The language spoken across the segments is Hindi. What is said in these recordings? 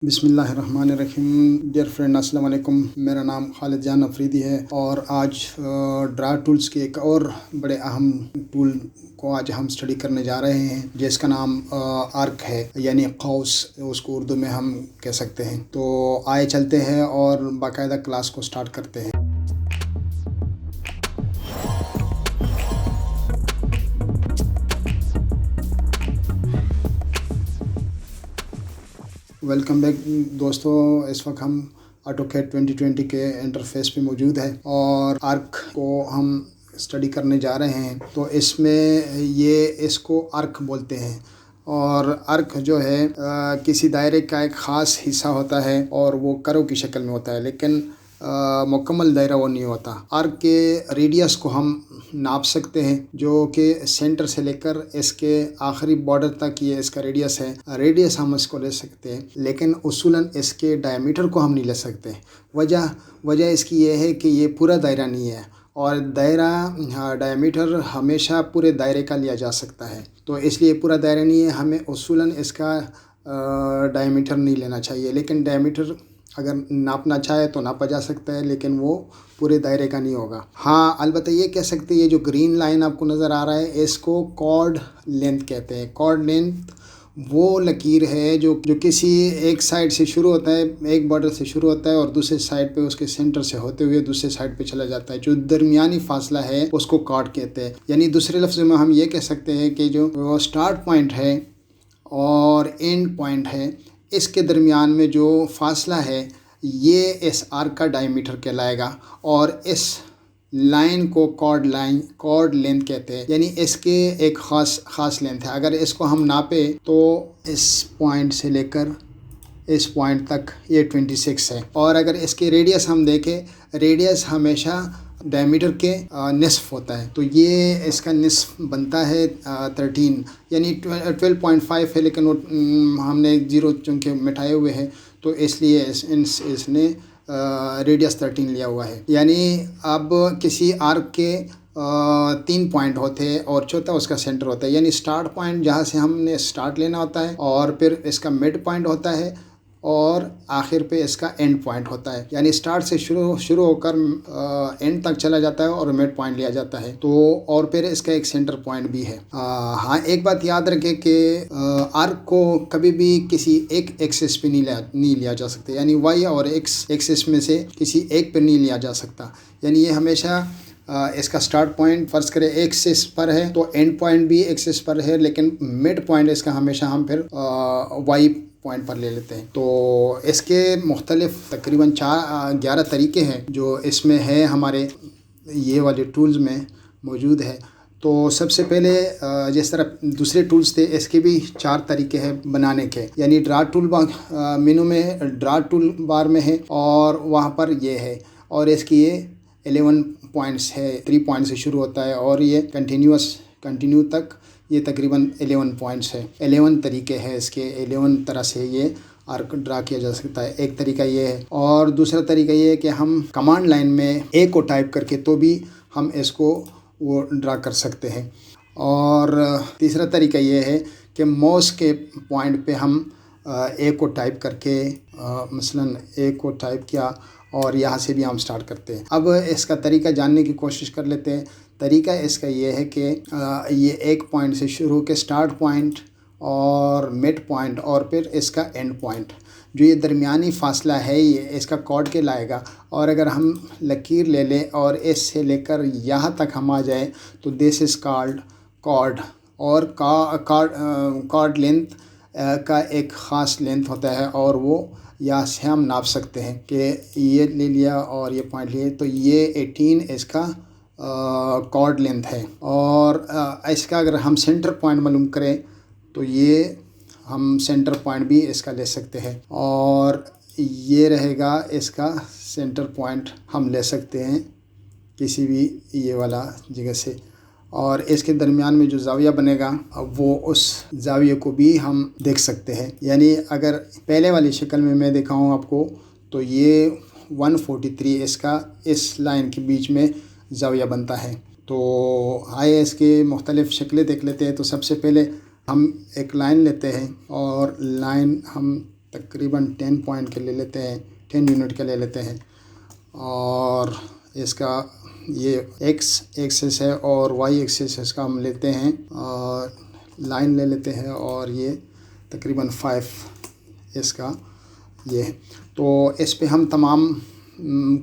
बिस्मिल्लाहिर्रहमानिर्रहीम। डियर फ्रेंड, अस्सलाम वालेकुम। मेरा नाम खालिद जान अफरीदी है और आज ड्रा टूल्स के एक और बड़े अहम टूल को आज हम स्टडी करने जा रहे हैं जिसका नाम आर्क है, यानी कौस उसको उर्दू में हम कह सकते हैं। तो आए चलते हैं और बाकायदा क्लास को स्टार्ट करते हैं। वेलकम बैक दोस्तों। इस वक्त हम ऑटोकैड 2020 के इंटरफेस पे मौजूद है और आर्क को हम स्टडी करने जा रहे हैं। तो इसमें इसको आर्क बोलते हैं और आर्क जो है किसी दायरे का एक ख़ास हिस्सा होता है और वो करो की शक्ल में होता है, लेकिन मुकम्मल दायरा वो नहीं होता। आर्क के रेडियस को हम नाप सकते हैं, जो कि सेंटर से लेकर इसके आखिरी बॉर्डर तक ये इसका रेडियस है। रेडियस हम इसको ले सकते हैं, लेकिन उसूलन इसके डायमीटर को हम नहीं ले सकते। वजह इसकी ये है कि ये पूरा दायरा नहीं है और डायमीटर हमेशा पूरे दायरे का लिया जा सकता है। तो इसलिए पूरा दायरा नहीं है, हमें उसूलन इसका डायमीटर नहीं लेना चाहिए। लेकिन डायमीटर अगर नापना चाहे तो नापा जा सकता है, लेकिन वो पूरे दायरे का नहीं होगा। हाँ, अलबत्ता ये कह सकते हैं, ये जो ग्रीन लाइन आपको नज़र आ रहा है इसको कॉर्ड लेंथ कहते हैं। कॉर्ड लेंथ वो लकीर है जो किसी एक साइड से शुरू होता है, एक बॉर्डर से शुरू होता है और दूसरे साइड पे उसके सेंटर से होते हुए दूसरे साइड पे चला जाता है। जो दरमियानी फासला है उसको कॉर्ड कहते हैं। यानी दूसरे लफ्ज़ में हम ये कह सकते हैं कि जो स्टार्ट पॉइंट है और एंड पॉइंट है, इसके दरमियान में जो फासला है ये इस आर्क का डायमीटर कहलाएगा और इस लाइन को कॉर्ड लेंथ कहते हैं। यानी इसके एक ख़ास लेंथ है। अगर इसको हम नापे तो इस पॉइंट से लेकर इस पॉइंट तक ये 26 है। और अगर इसके रेडियस हम देखें, रेडियस हमेशा डायमीटर के निस्फ होता है। तो ये इसका निस्फ बनता है 13, यानी 12.5 है, लेकिन वो हमने एक ज़ीरो चूँकि मिटाए हुए हैं तो इसलिए इसने रेडियस 13 लिया हुआ है। यानी अब किसी आर्क के 3 पॉइंट होते हैं और चौथा उसका सेंटर होता है। यानी स्टार्ट पॉइंट जहाँ से हमने स्टार्ट लेना होता है और फिर इसका मिड पॉइंट होता है और आखिर पे इसका एंड पॉइंट होता है। यानी स्टार्ट से शुरू होकर एंड तक चला जाता है और मिड पॉइंट लिया जाता है। तो और फिर इसका एक सेंटर पॉइंट भी है। हाँ, एक बात याद रखें कि आर्क को कभी भी किसी एक एक्सिस पे नहीं लिया जा सकता। यानी वाई और एक्स एक्सिस में से किसी एक पे नहीं लिया जा सकता। यानी ये हमेशा इसका स्टार्ट पॉइंट फ़र्ज़ करें एक्सिस पर है तो एंड पॉइंट भी एक्सिस पर है, लेकिन मिड पॉइंट इसका हमेशा हम फिर वाई पॉइंट पर ले लेते हैं। तो इसके मुख्तलिफ तकरीबन 11 तरीके हैं जो इसमें है, हमारे ये वाले टूल्स में मौजूद है। तो सबसे पहले जिस तरह दूसरे टूल्स थे, इसके भी 4 तरीके हैं बनाने के। यानी ड्रा टूल बार मेनू में ड्रा टूल बार में है और वहाँ पर ये है और इसकी ये 11 पॉइंट्स है। 3 पॉइंट से शुरू होता है और ये कंटिन्यू तक ये तकरीबन 11 पॉइंट्स है। 11 तरीके हैं इसके, 11 तरह से ये आर्क ड्रा किया जा सकता है। एक तरीका ये है और दूसरा तरीका ये है कि हम कमांड लाइन में ए को टाइप करके तो भी हम इसको वो ड्रा कर सकते हैं। और तीसरा तरीका ये है कि माउस के पॉइंट पे हम ए को टाइप करके मसलन ए को टाइप किया और यहाँ से भी हम स्टार्ट करते हैं। अब इसका तरीका जानने की कोशिश कर लेते हैं। तरीका इसका ये है कि ये एक पॉइंट से शुरू के स्टार्ट पॉइंट और मिड पॉइंट और फिर इसका एंड पॉइंट, जो ये दरमियानी फासला है ये इसका कॉर्ड के लाएगा। और अगर हम लकीर ले लें और इससे लेकर यहाँ तक हम आ जाए तो दिस इज़ कॉल्ड कॉर्ड। और कॉर्ड लेंथ का एक ख़ास लेंथ होता है और वो यहाँ से हम नाप सकते हैं कि ये ले लिया और ये पॉइंट लिए तो ये 18 इसका कॉर्ड लेंथ है। और इसका अगर हम सेंटर पॉइंट मालूम करें तो ये हम सेंटर पॉइंट भी इसका ले सकते हैं और ये रहेगा इसका सेंटर पॉइंट हम ले सकते हैं किसी भी ये वाला जगह से। और इसके दरमियान में जो ज़ाविया बनेगा वो उस ज़ाविये को भी हम देख सकते हैं। यानी अगर पहले वाली शक्ल में मैं दिखाऊँ आपको तो ये 143 इसका इस लाइन के बीच में ज़ाविया बनता है। तो आइए इसके मुख्तलिफ़ शक्लें देख लेते हैं। तो सबसे पहले हम एक लाइन लेते हैं और लाइन हम तकरीबन 10 पॉइंट के ले लेते हैं, 10 यूनिट के ले लेते हैं। और इसका ये एक्स एक्सिस है और वाई एक्सिस इसका हम लेते हैं, लाइन ले लेते हैं और ये तकरीबन 5 इसका ये है। तो इस पे हम तमाम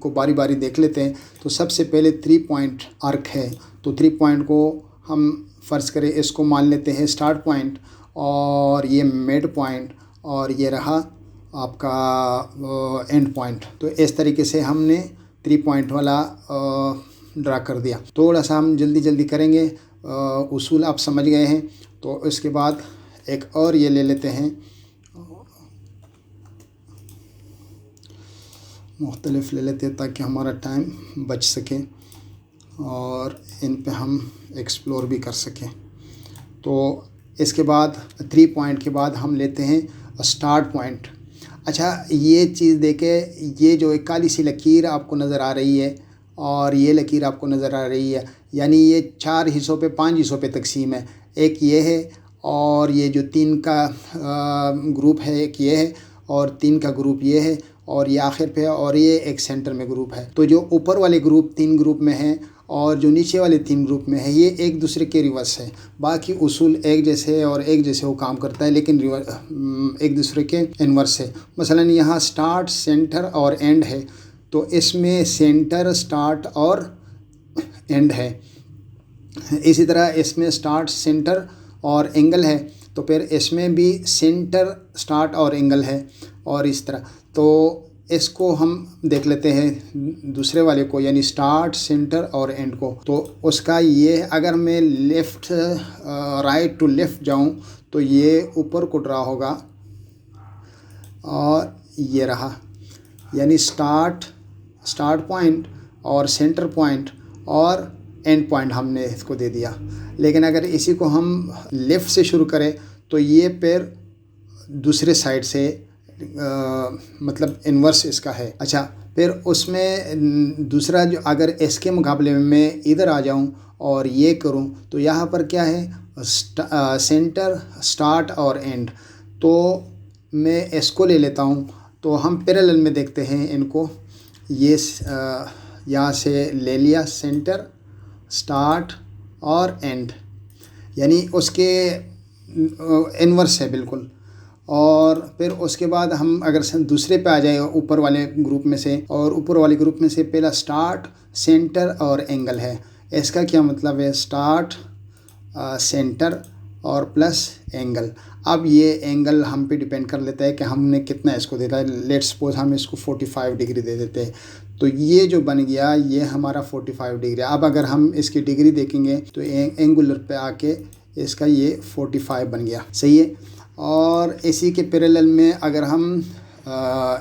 को बारी बारी देख लेते हैं। तो सबसे पहले 3 पॉइंट आर्क है, तो 3 पॉइंट को हम फ़र्ज़ करें इसको मान लेते हैं स्टार्ट पॉइंट, और ये मिड पॉइंट, और ये रहा आपका एंड पॉइंट। तो इस तरीके से हमने 3 पॉइंट वाला ड्रा कर दिया। थोड़ा सा हम जल्दी जल्दी करेंगे, उसूल आप समझ गए हैं। तो इसके बाद एक और ये ले लेते हैं, मुख्तलिफ ले लेते हैं ताकि हमारा टाइम बच सके और इन पे हम एक्सप्लोर भी कर सकें। तो इसके बाद 3 पॉइंट के बाद हम लेते हैं स्टार्ट पॉइंट। अच्छा, ये चीज़ देखें, ये जो एक काली सी लकीर आपको नज़र आ रही है और ये लकीर आपको नज़र आ रही है, यानी ये 4 हिस्सों पे 5 हिस्सों पे तकसीम है। एक ये है और ये जो 3 का ग्रुप है, एक ये है और 3 का ग्रुप ये है और ये आखिर पे है और ये एक सेंटर में ग्रुप है। तो जो ऊपर वाले ग्रुप 3 ग्रुप में हैं और जो नीचे वाले 3 ग्रुप में है, ये एक दूसरे के रिवर्स है। बाकी उसूल एक जैसे और एक जैसे वो काम करता है, लेकिन एक दूसरे के इन्वर्स है। मसलन यहाँ स्टार्ट, सेंटर और एंड है, तो इसमें सेंटर, स्टार्ट और एंड है। इसी तरह इसमें स्टार्ट, सेंटर और एंगल है, तो फिर इसमें भी सेंटर, स्टार्ट और एंगल है। और इस तरह तो इसको हम देख लेते हैं दूसरे वाले को, यानी स्टार्ट, सेंटर और एंड को। तो उसका ये, अगर मैं लेफ़्ट राइट टू लेफ़्ट जाऊं तो ये ऊपर को ड्रा होगा और ये रहा, यानी स्टार्ट पॉइंट और सेंटर पॉइंट और एंड पॉइंट हमने इसको दे दिया। लेकिन अगर इसी को हम लेफ़्ट से शुरू करें तो ये फिर दूसरे साइड से मतलब इन्वर्स इसका है। अच्छा, फिर उसमें दूसरा जो, अगर इसके मुकाबले में मैं इधर आ जाऊं और ये करूं तो यहाँ पर क्या है, सेंटर, स्टार्ट और एंड। तो मैं इसको ले लेता हूं, तो हम पैरेलल में देखते हैं इनको। ये यहाँ से ले लिया सेंटर, स्टार्ट और एंड, यानी उसके इन्वर्स है बिल्कुल। और फिर उसके बाद हम अगर दूसरे पे आ जाए ऊपर वाले ग्रुप में से, और ऊपर वाले ग्रुप में से पहला स्टार्ट, सेंटर और एंगल है। इसका क्या मतलब है, स्टार्ट, सेंटर और प्लस एंगल। अब ये एंगल हम पे डिपेंड कर लेता है कि हमने कितना इसको देता है। लेट्स सपोज हम इसको 45 डिग्री दे देते हैं, तो ये जो बन गया ये हमारा 45 डिग्री। अब अगर हम इसकी डिग्री देखेंगे तो एंगुलर पे आके इसका ये 45 बन गया, सही है। और इसी के पैरेलल में अगर हम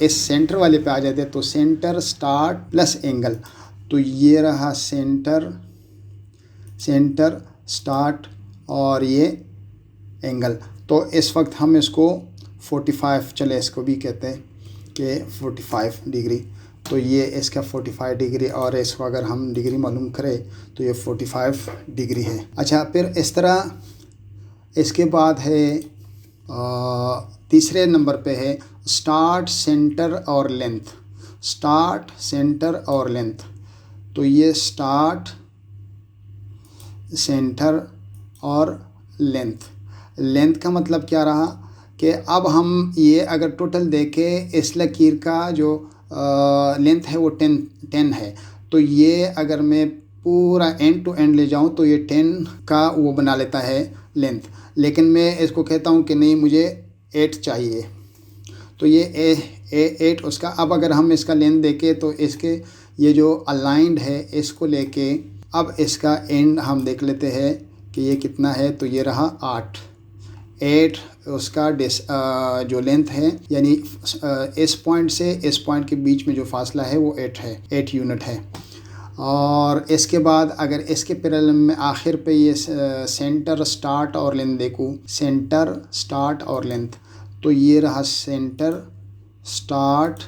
इस सेंटर वाले पे आ जाते तो सेंटर, स्टार्ट प्लस एंगल, तो ये रहा सेंटर, स्टार्ट और ये एंगल। तो इस वक्त हम इसको 45, चले इसको भी कहते हैं कि 45 डिग्री। तो ये इसका 45 डिग्री, और इसको अगर हम डिग्री मालूम करें तो ये 45 डिग्री है। अच्छा, फिर इस तरह इसके बाद है तीसरे नंबर पे है स्टार्ट, सेंटर और लेंथ। स्टार्ट, सेंटर और लेंथ, तो ये स्टार्ट, सेंटर और लेंथ का मतलब क्या रहा कि अब हम ये अगर टोटल देखें, इस लकीर का जो लेंथ है वो 10 है। तो ये अगर मैं पूरा एंड टू एंड ले जाऊं तो ये 10 का वो बना लेता है लेंथ। लेकिन मैं इसको कहता हूं कि नहीं, मुझे 8 चाहिए, तो ये 8 उसका। अब अगर हम इसका लेंथ देखें तो इसके ये जो अलाइंड है इसको लेके अब इसका एंड हम देख लेते हैं कि ये कितना है। तो ये रहा 8 उसका जो लेंथ है, यानी इस पॉइंट से इस पॉइंट के बीच में जो फासला है वो 8 है, 8 यूनिट है। और इसके बाद अगर इसके पैरेलल में आखिर पे ये सेंटर, स्टार्ट और लेंथ देखूँ, सेंटर, स्टार्ट और लेंथ, तो ये रहा सेंटर, स्टार्ट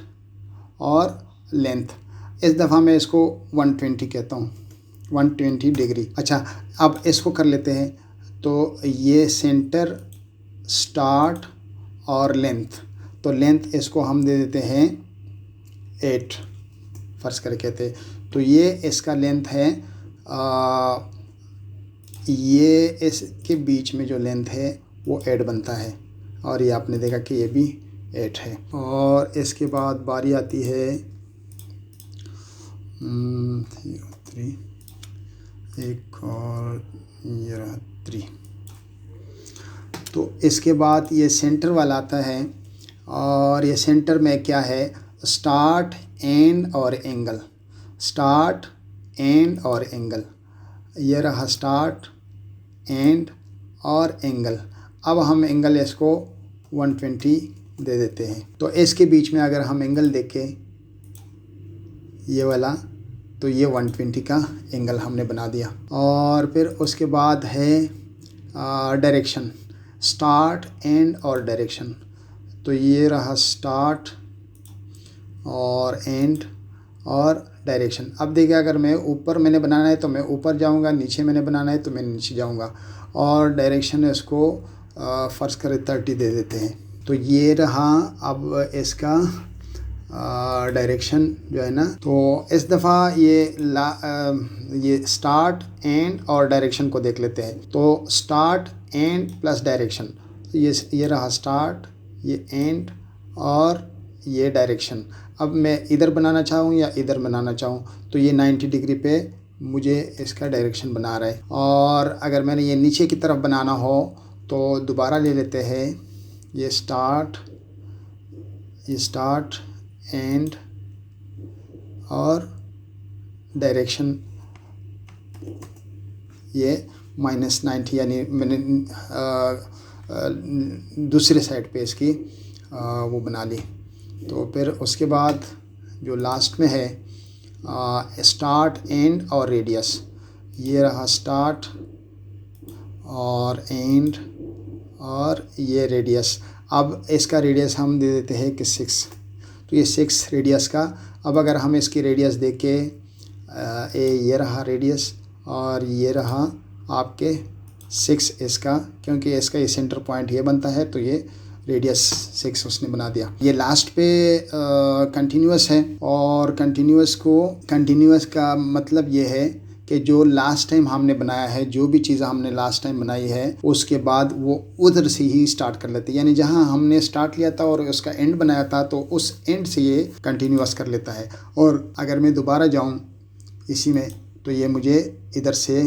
और लेंथ। इस दफ़ा मैं इसको 120 कहता हूँ, 120 डिग्री। अच्छा, अब इसको कर लेते हैं। तो ये सेंटर, स्टार्ट और लेंथ, तो लेंथ इसको हम दे देते हैं 8 फर्ज करके कहते। तो ये इसका लेंथ है, ये इसके बीच में जो लेंथ है वो 8 बनता है, और ये आपने देखा कि ये भी 8 है। और इसके बाद बारी आती है 3, एक और ये रहा 3। तो इसके बाद ये सेंटर वाला आता है, और ये सेंटर में क्या है, स्टार्ट, एंड और एंगल। स्टार्ट, एंड और एंगल, ये रहा स्टार्ट, एंड और एंगल। अब हम एंगल इसको 120 दे देते हैं। तो इसके बीच में अगर हम एंगल देखें ये वाला, तो ये 120 का एंगल हमने बना दिया। और फिर उसके बाद है डायरेक्शन, स्टार्ट, एंड और डायरेक्शन। तो ये रहा स्टार्ट और एंड और डायरेक्शन। अब देखिए, अगर मैं ऊपर मैंने बनाना है तो मैं ऊपर जाऊंगा, नीचे मैंने बनाना है तो मैं नीचे जाऊंगा। और डायरेक्शन इसको फ़र्ज़ करें 30 दे देते हैं। तो ये रहा अब इसका डायरेक्शन जो है ना। तो इस दफ़ा ये स्टार्ट, एंड और डायरेक्शन को देख लेते हैं। तो स्टार्ट, एंड प्लस डायरेक्शन, ये रहा स्टार्ट, ये एंड और ये डायरेक्शन। अब मैं इधर बनाना चाहूँ या इधर बनाना चाहूँ, तो ये 90 डिग्री पे मुझे इसका डायरेक्शन बना रहा है। और अगर मैंने ये नीचे की तरफ बनाना हो तो दोबारा ले लेते हैं, ये स्टार्ट, एंड और डायरेक्शन, ये -90, यानी मैंने दूसरे साइड पे इसकी वो बना ली। तो फिर उसके बाद जो लास्ट में है स्टार्ट, एंड और रेडियस, ये रहा स्टार्ट और एंड और ये रेडियस। अब इसका रेडियस हम दे देते हैं कि 6। तो ये 6 रेडियस का। अब अगर हम इसकी रेडियस देखें, ये रहा रेडियस और ये रहा आपके 6 इसका, क्योंकि इसका ये सेंटर पॉइंट ये बनता है, तो ये रेडियस 6 उसने बना दिया। ये लास्ट पे कंटिन्यूस है, और कंटिन्यूस का मतलब ये है कि जो लास्ट टाइम हमने बनाया है, जो भी चीज़ हमने लास्ट टाइम बनाई है, उसके बाद वो उधर से ही स्टार्ट कर लेते हैं। यानी जहां हमने स्टार्ट लिया था और उसका एंड बनाया था, तो उस एंड से ये कंटिन्यूस कर लेता है। और अगर मैं दोबारा जाऊं इसी में, तो ये मुझे इधर से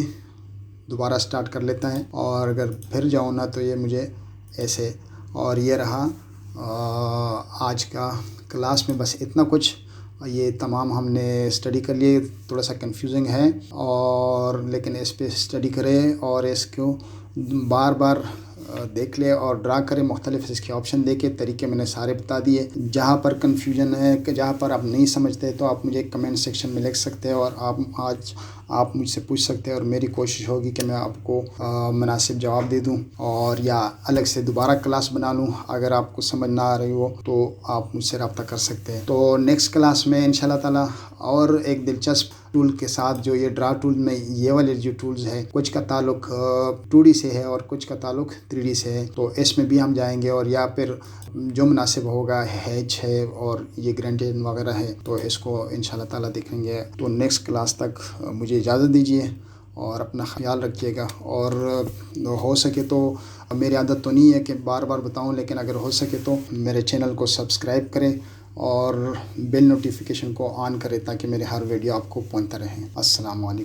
दोबारा स्टार्ट कर लेता है, और अगर फिर जाऊँ ना तो ये मुझे ऐसे। और ये रहा आज का क्लास में बस इतना कुछ। ये तमाम हमने स्टडी कर लिए। थोड़ा सा कंफ्यूजिंग है, और लेकिन इस पे स्टडी करें और इसको बार बार देख ले और ड्रा करें। मुख्तलिफ इसके ऑप्शन देके तरीके मैंने सारे बता दिए। जहाँ पर कंफ्यूजन है, जहाँ पर आप नहीं समझते, तो आप मुझे कमेंट सेक्शन में लिख सकते हैं, और आप मुझसे पूछ सकते हैं, और मेरी कोशिश होगी कि मैं आपको मुनासिब जवाब दे दूं, और या अलग से दोबारा क्लास बना लूं। अगर आपको समझ ना आ रही हो तो आप मुझसे रब्ता कर सकते हैं। तो नेक्स्ट क्लास में इंशाल्लाह ताला और एक दिलचस्प टूल के साथ, जो ये ड्रा टूल में ये वाले जो टूल्स हैं, कुछ का ताल्लुक 2D से है और कुछ का ताल्लुक 3D से है, तो इसमें भी हम जाएंगे। और या फिर जो मुनासिब होगा, हैच है और ये ग्रेडियंट वगैरह है, तो इसको इंशाल्लाह ताला देखेंगे। तो नेक्स्ट क्लास तक मुझे इजाज़त दीजिए और अपना ख्याल रखिएगा। और हो सके तो, मेरी आदत तो नहीं है कि बार बार बताऊं, लेकिन अगर हो सके तो मेरे चैनल को सब्सक्राइब करें और बेल नोटिफिकेशन को ऑन करें, ताकि मेरे हर वीडियो आपको पहुंचता रहे। अस्सलाम वालेकुम।